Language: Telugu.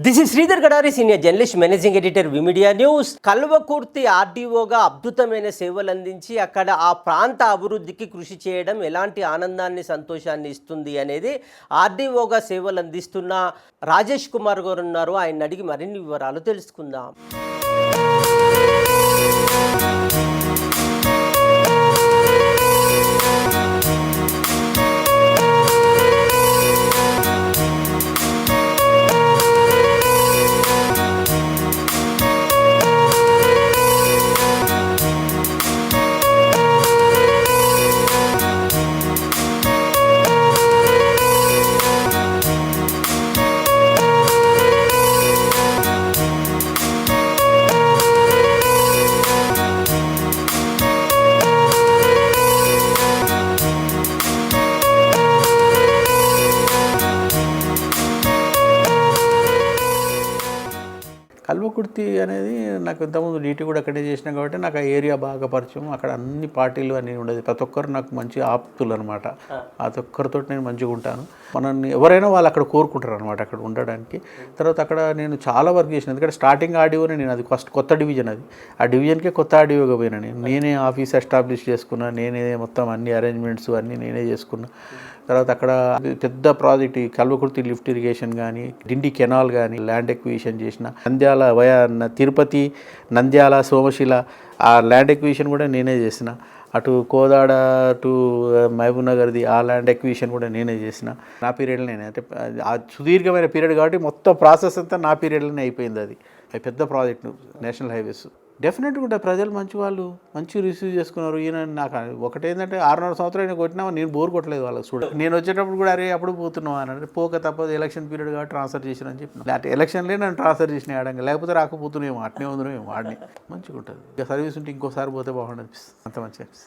This is Sridhar Gadari, senior journalist, managing editor, V media news. Kalwakurthy ఆర్డీఓగా అద్భుతమైన సేవలు అందించి అక్కడ ఆ ప్రాంత అభివృద్ధికి కృషి చేయడం ఎలాంటి ఆనందాన్ని, సంతోషాన్ని ఇస్తుంది అనేది ఆర్డీఓగా సేవలు అందిస్తున్న రాజేష్ కుమార్ గారు ఉన్నారు. ఆయన అడిగి మరిన్ని వివరాలు తెలుసుకుందాం. కల్వకుర్తి అనేది నాకు ఇంతకుముందు డ్యూటీ కూడా అక్కడే చేసినా కాబట్టి నాకు ఆ ఏరియా బాగా పరిచయం. అక్కడ అన్ని పార్టీలు అన్నీ ఉండేది. ప్రతి ఒక్కరు నాకు మంచి ఆప్తులు అనమాట. ప్రతి ఒక్కరితో నేను మంచిగా ఉంటాను. మనల్ని ఎవరైనా వాళ్ళు అక్కడ కోరుకుంటారు అనమాట అక్కడ ఉండడానికి. తర్వాత అక్కడ నేను చాలా వర్క్ చేసిన. ఎందుకంటే స్టార్టింగ్ ఆర్డీఓనే నేను. అది ఫస్ట్ కొత్త డివిజన్ అది. ఆ డివిజన్కే కొత్త ఆర్డీఓగా పోయినా నేను. నేనే ఆఫీస్ ఎస్టాబ్లిష్ చేసుకున్నా, నేనే మొత్తం అన్ని అరేంజ్మెంట్స్ అన్నీ నేనే చేసుకున్నా. తర్వాత అక్కడ పెద్ద ప్రాజెక్ట్ ఈ కల్వకుర్తి లిఫ్ట్ ఇరిగేషన్ కానీ, డిండి కెనాల్ కానీ ల్యాండ్ ఎక్విజిషన్ చేసిన. నంద్యాల తిరుపతి, నంద్యాల, సోమశిల ఆ ల్యాండ్ ఎక్విజిషన్ కూడా నేనే చేసిన. అటు కోదాడ టు మహబూబ్ నగర్ది ఆ ల్యాండ్ ఎక్విజిషన్ కూడా నేనే చేసిన. నా పీరియడ్లోనే, అంటే ఆ సుదీర్ఘమైన పీరియడ్ కాబట్టి మొత్తం ప్రాసెస్ అంతా నా పీరియడ్లోనే అయిపోయింది. అది పెద్ద ప్రాజెక్టు, నేషనల్ హైవేస్. డెఫినెట్గా ఉంటాయి. ప్రజలు మంచి వాళ్ళు, మంచి రిసీవ్ చేసుకున్నారు. ఈయన నాకు ఒకటేంటంటే 6.5 సంవత్సరాలు కొట్టినా నేను బోర్ కొట్టలేదు వాళ్ళకి. చూడ నేను వచ్చేటప్పుడు కూడా అరే అప్పుడు పోతున్నావు అని అంటే, పోక తప్పదు ఎలక్షన్ పీరియడ్ కాబట్టి ట్రాన్స్ఫర్ చేసిన అని చెప్పిన. అంటే ఎలక్షన్లే నన్ను ట్రాన్స్ఫర్ చేసిన ఆడంగా, లేకపోతే రాకపోతున్నాయేమో, అట్నే ఉందనేమో వాడిని. మంచిగా ఉంటుంది. ఇక సర్వీస్ ఉంటే ఇంకోసారి పోతే బాగుండు అనిపిస్తుంది. అంత మంచిగా అనిపిస్తుంది.